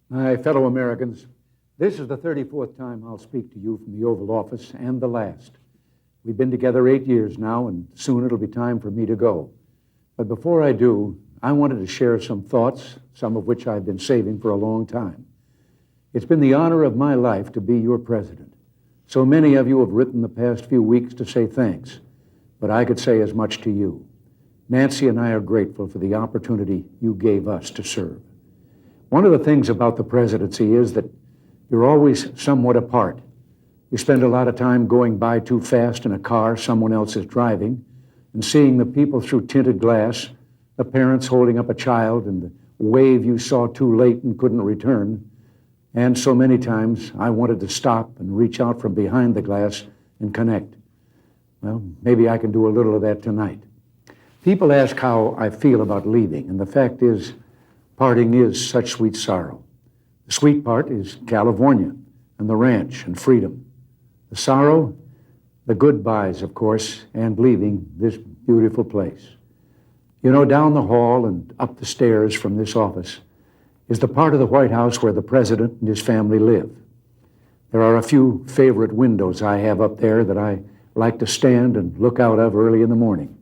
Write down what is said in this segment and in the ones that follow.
My fellow Americans, this is the 34th time I'll speak to you from the Oval Office, and the last. We've been together 8 years now, and soon it'll be time for me to go. But before I do, I wanted to share some thoughts, some of which I've been saving for a long time. It's been the honor of my life to be your president. So many of you have written the past few weeks to say thanks, but I could say as much to you. Nancy and I are grateful for the opportunity you gave us to serve. One of the things about the presidency is that you're always somewhat apart. You spend a lot of time going by too fast in a car someone else is driving and seeing the people through tinted glass, the parents holding up a child, and the wave you saw too late and couldn't return. And so many times I wanted to stop and reach out from behind the glass and connect. Well, maybe I can do a little of that tonight. People ask how I feel about leaving, and the fact is, parting is such sweet sorrow. The sweet part is California and the ranch and freedom. The sorrow, the goodbyes, of course, and leaving this beautiful place. You know, down the hall and up the stairs from this office is the part of the White House where the president and his family live. There are a few favorite windows I have up there that I like to stand and look out of early in the morning.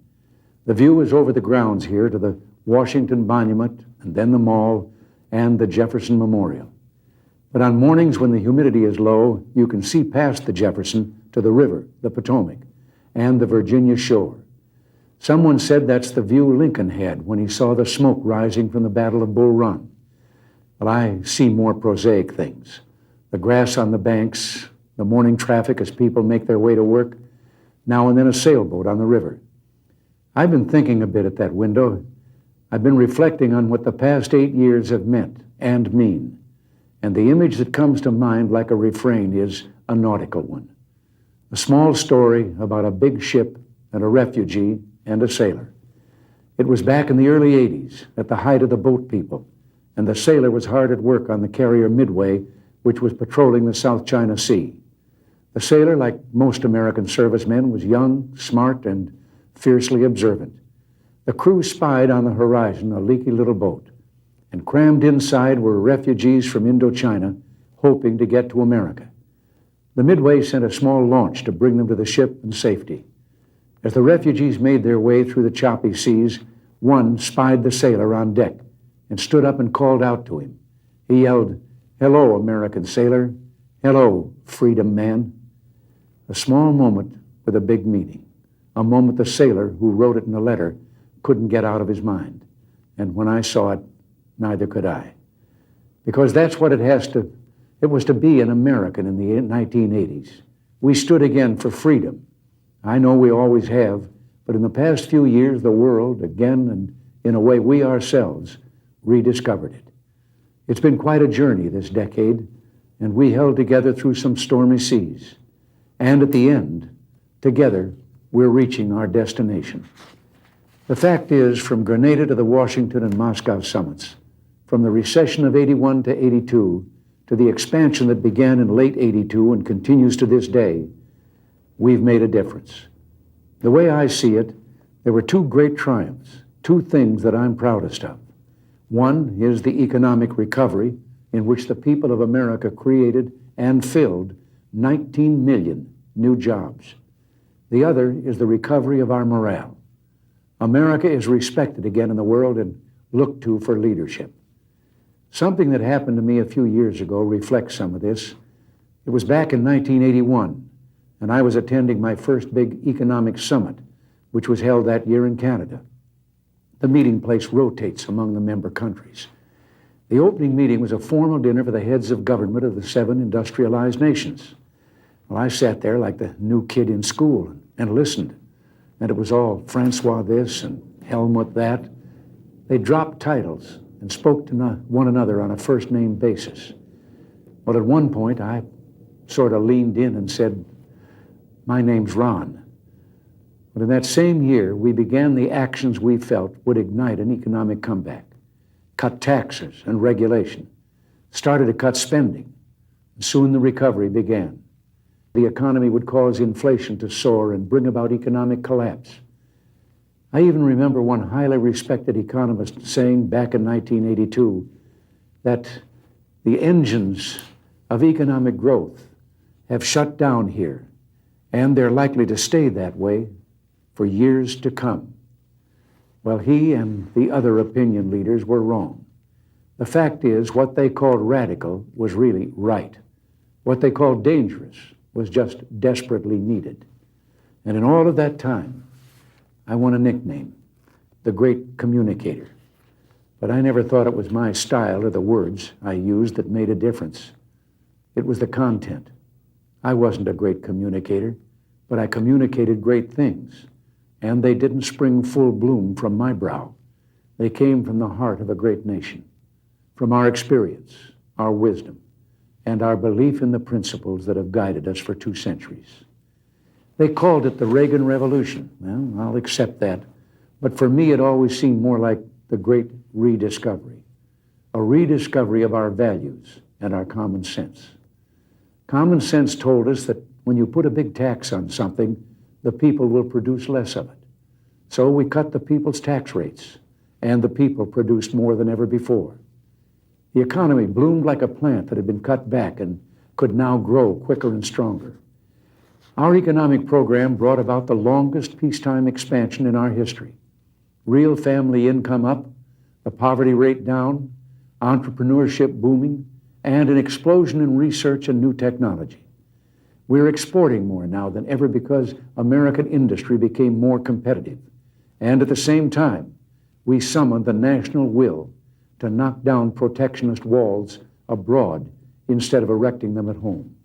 The view is over the grounds here to the Washington Monument, and then the Mall, and the Jefferson Memorial. But on mornings when the humidity is low, you can see past the Jefferson to the river, the Potomac, and the Virginia shore. Someone said that's the view Lincoln had when he saw the smoke rising from the Battle of Bull Run. Well, I see more prosaic things. The grass on the banks, the morning traffic as people make their way to work, now and then a sailboat on the river. I've been thinking a bit at that window. I've been reflecting on what the past 8 years have meant and mean. And the image that comes to mind like a refrain is a nautical one. A small story about a big ship and a refugee and a sailor. It was back in the early 80s, at the height of the boat people, and the sailor was hard at work on the carrier Midway, which was patrolling the South China Sea. The sailor, like most American servicemen, was young, smart, and fiercely observant. The crew spied on the horizon a leaky little boat, and crammed inside were refugees from Indochina hoping to get to America. The Midway sent a small launch to bring them to the ship in safety. As the refugees made their way through the choppy seas, one spied the sailor on deck and stood up and called out to him. He yelled, "Hello, American sailor. Hello, freedom man." A small moment with a big meaning. A moment the sailor who wrote it in a letter couldn't get out of his mind. And when I saw it, neither could I. Because that's what it was to be an American in the 1980s. We stood again for freedom. I know we always have, but in the past few years, the world, again, and in a way we ourselves, rediscovered it. It's been quite a journey this decade, and we held together through some stormy seas. And at the end, together, we're reaching our destination. The fact is, from Grenada to the Washington and Moscow summits, from the recession of 81 to 82 to the expansion that began in late 82 and continues to this day, we've made a difference. The way I see it, there were two great triumphs, two things that I'm proudest of. One is the economic recovery in which the people of America created and filled 19 million new jobs. The other is the recovery of our morale. America is respected again in the world and looked to for leadership. Something that happened to me a few years ago reflects some of this. It was back in 1981, and I was attending my first big economic summit, which was held that year in Canada. The meeting place rotates among the member countries. The opening meeting was a formal dinner for the heads of government of the 7 industrialized nations. Well, I sat there like the new kid in school and listened. And it was all Francois this and Helmut that. They dropped titles and spoke to one another on a first-name basis. Well, at one point, I sort of leaned in and said, "My name's Ron." But in that same year, we began the actions we felt would ignite an economic comeback. Cut taxes and regulation. Started to cut spending. And soon the recovery began. The economy would cause inflation to soar and bring about economic collapse. I even remember one highly respected economist saying back in 1982 that The engines of economic growth have shut down here, and they're likely to stay that way for years to come. Well, he and the other opinion leaders were wrong. The fact is, what they called radical was really right. What they called dangerous was just desperately needed. And in all of that time, I won a nickname, the Great Communicator. But I never thought it was my style or the words I used that made a difference. It was the content. I wasn't a great communicator, but I communicated great things. And they didn't spring full bloom from my brow. They came from the heart of a great nation, from our experience, our wisdom, and our belief in the principles that have guided us for 2 centuries. They called it the Reagan Revolution. Well, I'll accept that. But for me, it always seemed more like the great rediscovery, a rediscovery of our values and our common sense. Common sense told us that when you put a big tax on something, the people will produce less of it. So we cut the people's tax rates, and the people produced more than ever before. The economy bloomed like a plant that had been cut back and could now grow quicker and stronger. Our economic program brought about the longest peacetime expansion in our history. Real family income up, the poverty rate down, entrepreneurship booming, and an explosion in research and new technology. We're exporting more now than ever because American industry became more competitive. And at the same time, we summoned the national will to knock down protectionist walls abroad instead of erecting them at home.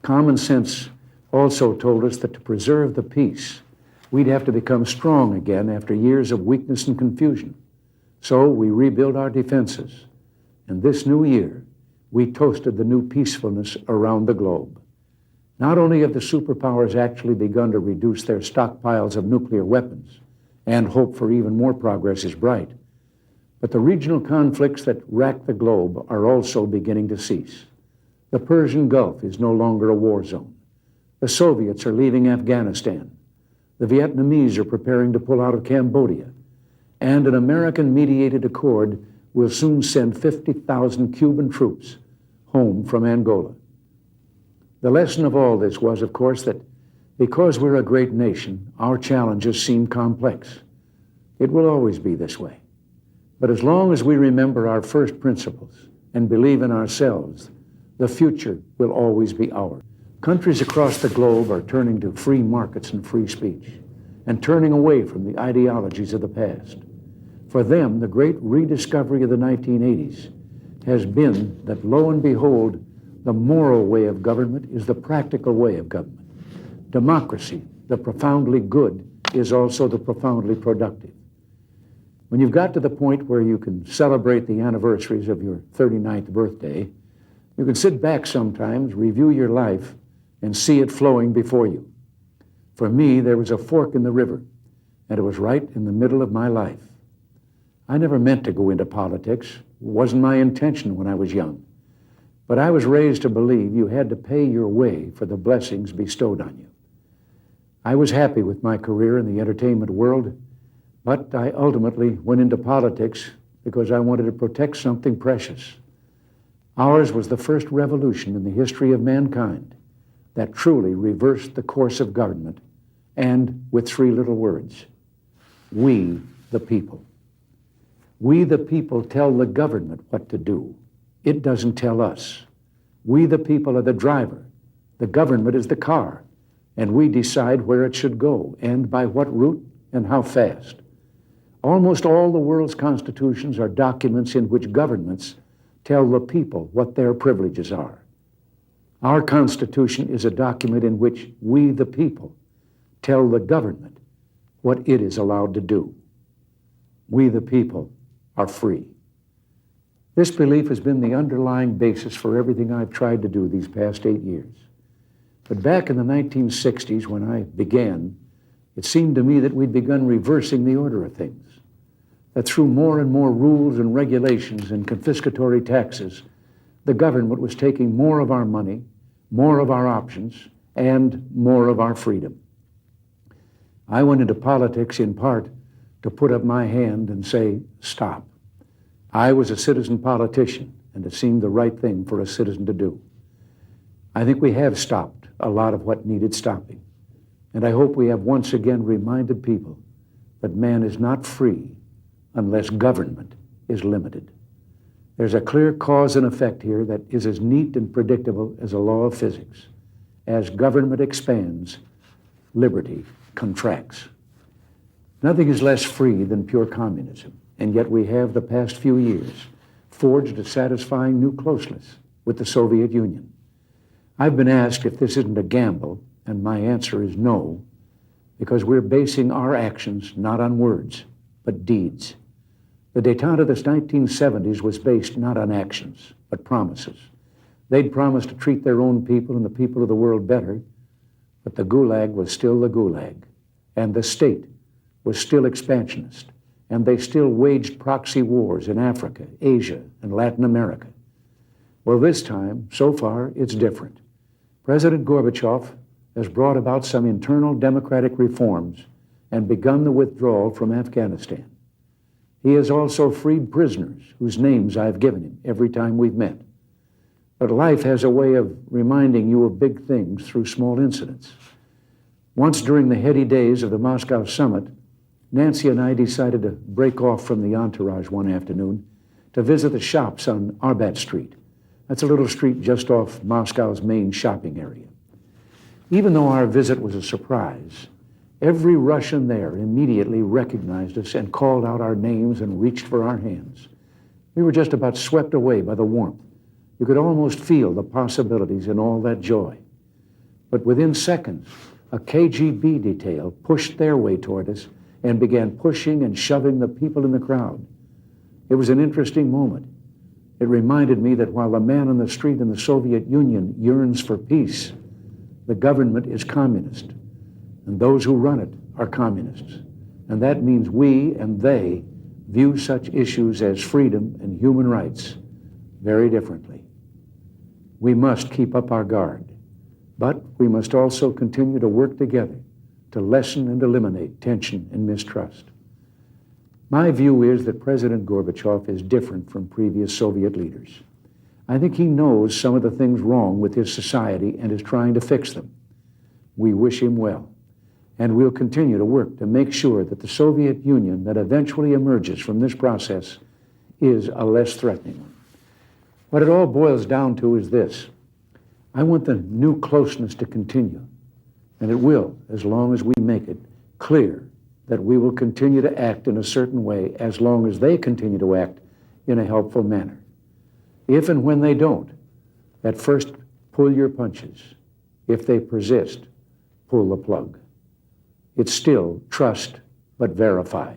Common sense also told us that to preserve the peace, we'd have to become strong again after years of weakness and confusion. So we rebuilt our defenses. And this new year, we toasted the new peacefulness around the globe. Not only have the superpowers actually begun to reduce their stockpiles of nuclear weapons, and hope for even more progress is bright, but the regional conflicts that rack the globe are also beginning to cease. The Persian Gulf is no longer a war zone. The Soviets are leaving Afghanistan. The Vietnamese are preparing to pull out of Cambodia. And an American-mediated accord will soon send 50,000 Cuban troops home from Angola. The lesson of all this was, of course, that because we're a great nation, our challenges seem complex. It will always be this way. But as long as we remember our first principles and believe in ourselves, the future will always be ours. Countries across the globe are turning to free markets and free speech and turning away from the ideologies of the past. For them, the great rediscovery of the 1980s has been that, lo and behold, the moral way of government is the practical way of government. Democracy, the profoundly good, is also the profoundly productive. When you've got to the point where you can celebrate the anniversaries of your 39th birthday, you can sit back sometimes, review your life, and see it flowing before you. For me, there was a fork in the river, and it was right in the middle of my life. I never meant to go into politics. It wasn't my intention when I was young. But I was raised to believe you had to pay your way for the blessings bestowed on you. I was happy with my career in the entertainment world, but I ultimately went into politics because I wanted to protect something precious. Ours was the first revolution in the history of mankind that truly reversed the course of government, and with 3 little words: we the people. We the people tell the government what to do. It doesn't tell us. We the people are the driver. The government is the car, and we decide where it should go and by what route and how fast. Almost all the world's constitutions are documents in which governments tell the people what their privileges are. Our Constitution is a document in which we, the people, tell the government what it is allowed to do. We, the people, are free. This belief has been the underlying basis for everything I've tried to do these past 8 years. But back in the 1960s, when I began, it seemed to me that we'd begun reversing the order of things, that through more and more rules and regulations and confiscatory taxes, the government was taking more of our money, more of our options, and more of our freedom. I went into politics in part to put up my hand and say, stop. I was a citizen politician, and it seemed the right thing for a citizen to do. I think we have stopped a lot of what needed stopping, and I hope we have once again reminded people that man is not free unless government is limited. There's a clear cause and effect here that is as neat and predictable as a law of physics. As government expands, liberty contracts. Nothing is less free than pure communism, and yet we have the past few years forged a satisfying new closeness with the Soviet Union. I've been asked if this isn't a gamble, and my answer is no, because we're basing our actions not on words, but deeds. The détente of the 1970s was based not on actions, but promises. They'd promised to treat their own people and the people of the world better, but the Gulag was still the Gulag, and the state was still expansionist, and they still waged proxy wars in Africa, Asia, and Latin America. Well, this time, so far, it's different. President Gorbachev has brought about some internal democratic reforms and begun the withdrawal from Afghanistan. He has also freed prisoners whose names I've given him every time we've met. But life has a way of reminding you of big things through small incidents. Once during the heady days of the Moscow summit, Nancy and I decided to break off from the entourage one afternoon to visit the shops on Arbat Street. That's a little street just off Moscow's main shopping area. Even though our visit was a surprise, every Russian there immediately recognized us and called out our names and reached for our hands. We were just about swept away by the warmth. You could almost feel the possibilities in all that joy. But within seconds, a KGB detail pushed their way toward us and began pushing and shoving the people in the crowd. It was an interesting moment. It reminded me that while the man on the street in the Soviet Union yearns for peace, the government is communist, and those who run it are communists. And that means we and they view such issues as freedom and human rights very differently. We must keep up our guard, but we must also continue to work together to lessen and eliminate tension and mistrust. My view is that President Gorbachev is different from previous Soviet leaders. I think he knows some of the things wrong with his society and is trying to fix them. We wish him well, and we'll continue to work to make sure that the Soviet Union that eventually emerges from this process is a less threatening one. What it all boils down to is this: I want the new closeness to continue, and it will, as long as we make it clear that we will continue to act in a certain way as long as they continue to act in a helpful manner. If and when they don't, at first pull your punches. If they persist, pull the plug. It's still trust, but verify.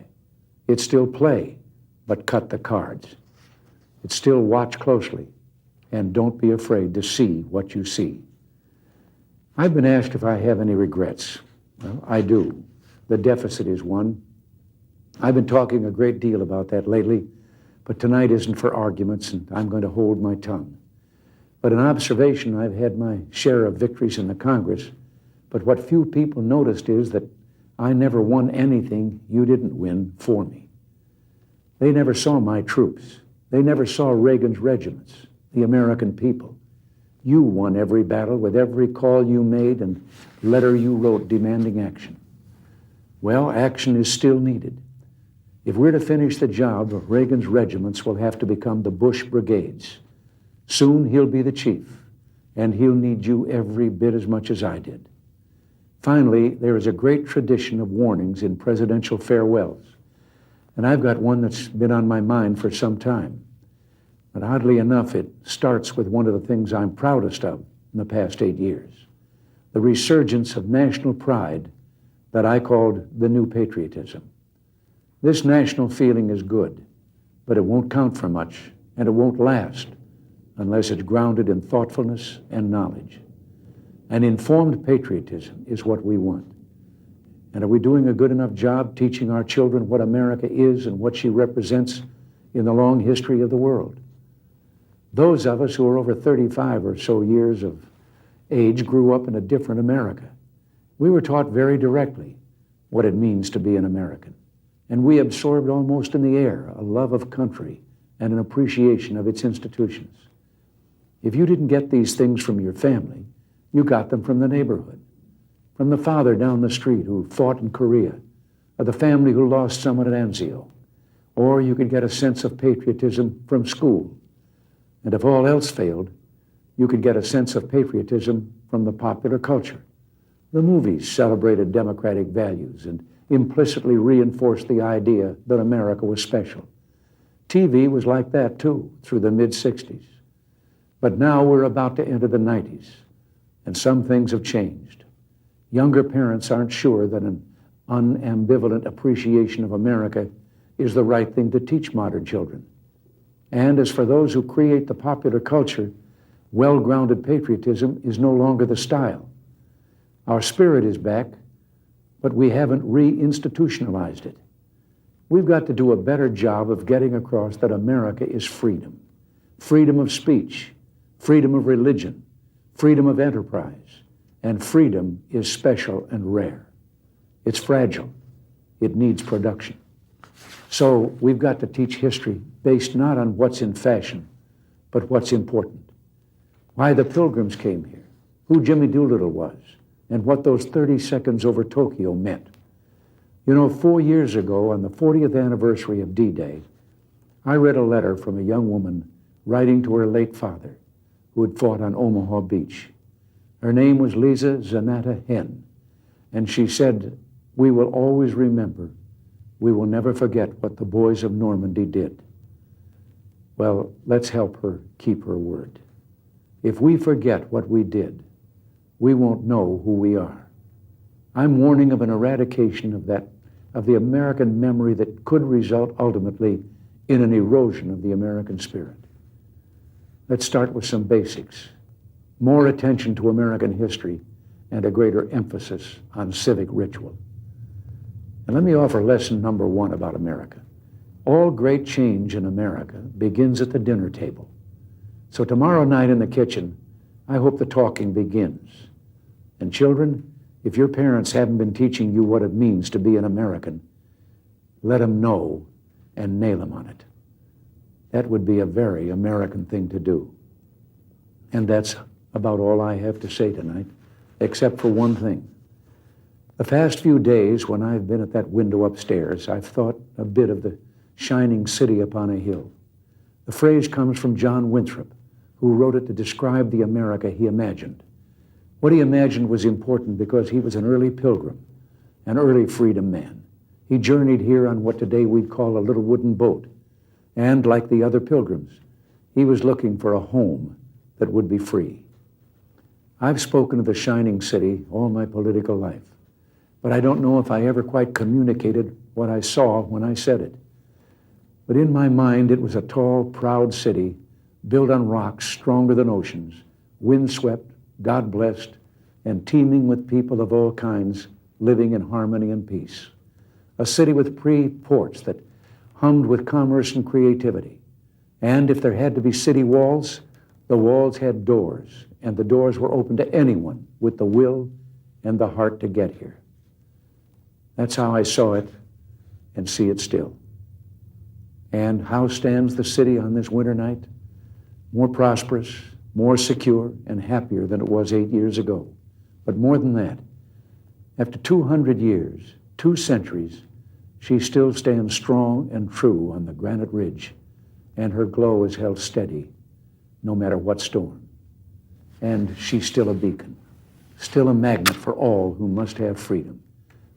It's still play, but cut the cards. It's still watch closely, and don't be afraid to see what you see. I've been asked if I have any regrets. Well, I do. The deficit is one. I've been talking a great deal about that lately, but tonight isn't for arguments, and I'm going to hold my tongue. But in observation, I've had my share of victories in the Congress, but what few people noticed is that I never won anything you didn't win for me. They never saw my troops. They never saw Reagan's regiments, the American people. You won every battle with every call you made and letter you wrote demanding action. Well, action is still needed. If we're to finish the job, Reagan's regiments will have to become the Bush brigades. Soon he'll be the chief, and he'll need you every bit as much as I did. Finally, there is a great tradition of warnings in presidential farewells, and I've got one that's been on my mind for some time. But oddly enough, it starts with one of the things I'm proudest of in the past 8 years, the resurgence of national pride that I called the new patriotism. This national feeling is good, but it won't count for much, and it won't last unless it's grounded in thoughtfulness and knowledge. An informed patriotism is what we want. And are we doing a good enough job teaching our children what America is and what she represents in the long history of the world? Those of us who are over 35 or so years of age grew up in a different America. We were taught very directly what it means to be an American. And we absorbed almost in the air a love of country and an appreciation of its institutions. If you didn't get these things from your family, you got them from the neighborhood, from the father down the street who fought in Korea, or the family who lost someone at Anzio. Or you could get a sense of patriotism from school. And if all else failed, you could get a sense of patriotism from the popular culture. The movies celebrated democratic values and implicitly reinforced the idea that America was special. TV was like that too, through the mid-60s. But now we're about to enter the 90s, and some things have changed. Younger parents aren't sure that an unambivalent appreciation of America is the right thing to teach modern children. And as for those who create the popular culture, well-grounded patriotism is no longer the style. Our spirit is back, but we haven't re-institutionalized it. We've got to do a better job of getting across that America is freedom. Freedom of speech, freedom of religion, freedom of enterprise, and freedom is special and rare. It's fragile. It needs production. So we've got to teach history based not on what's in fashion, but what's important. Why the Pilgrims came here, who Jimmy Doolittle was, and what those 30 seconds over Tokyo meant. You know, 4 years ago, on the 40th anniversary of D-Day, I read a letter from a young woman writing to her late father, who had fought on Omaha Beach. Her name was Lisa Zanata Henn, and she said, "We will always remember. We will never forget what the boys of Normandy did." Well, let's help her keep her word. If we forget what we did, we won't know who we are. I'm warning of an eradication of the American memory that could result ultimately in an erosion of the American spirit. Let's start with some basics. More attention to American history and a greater emphasis on civic ritual. And let me offer lesson number 1 about America. All great change in America begins at the dinner table. So tomorrow night in the kitchen, I hope the talking begins. And children, if your parents haven't been teaching you what it means to be an American, let them know and nail them on it. That would be a very American thing to do. And that's about all I have to say tonight, except for one thing. The past few days, when I've been at that window upstairs, I've thought a bit of the shining city upon a hill. The phrase comes from John Winthrop, who wrote it to describe the America he imagined. What he imagined was important because he was an early pilgrim, an early freedom man. He journeyed here on what today we'd call a little wooden boat. And like the other pilgrims, he was looking for a home that would be free. I've spoken of the shining city all my political life, but I don't know if I ever quite communicated what I saw when I said it. But in my mind, it was a tall, proud city built on rocks stronger than oceans, windswept, God-blessed, and teeming with people of all kinds living in harmony and peace. A city with free ports that hummed with commerce and creativity. And if there had to be city walls, the walls had doors, and the doors were open to anyone with the will and the heart to get here. That's how I saw it and see it still. And how stands the city on this winter night? More prosperous, more secure, and happier than it was 8 years ago. But more than that, after 200 years, 2 centuries, she still stands strong and true on the granite ridge, and her glow is held steady no matter what storm. And she's still a beacon, still a magnet for all who must have freedom,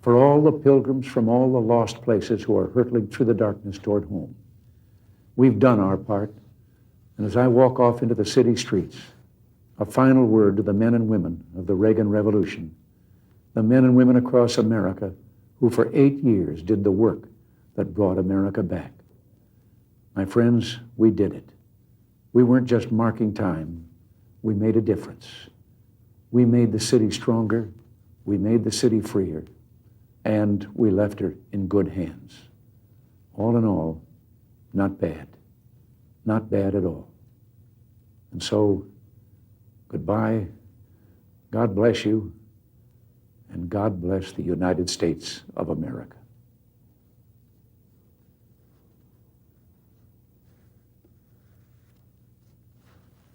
for all the pilgrims from all the lost places who are hurtling through the darkness toward home. We've done our part, and as I walk off into the city streets, a final word to the men and women of the Reagan Revolution, the men and women across America who for 8 years did the work that brought America back. My friends, we did it. We weren't just marking time. We made a difference. We made the city stronger. We made the city freer. And we left her in good hands. All in all, not bad. Not bad at all. And so, goodbye. God bless you. And God bless the United States of America.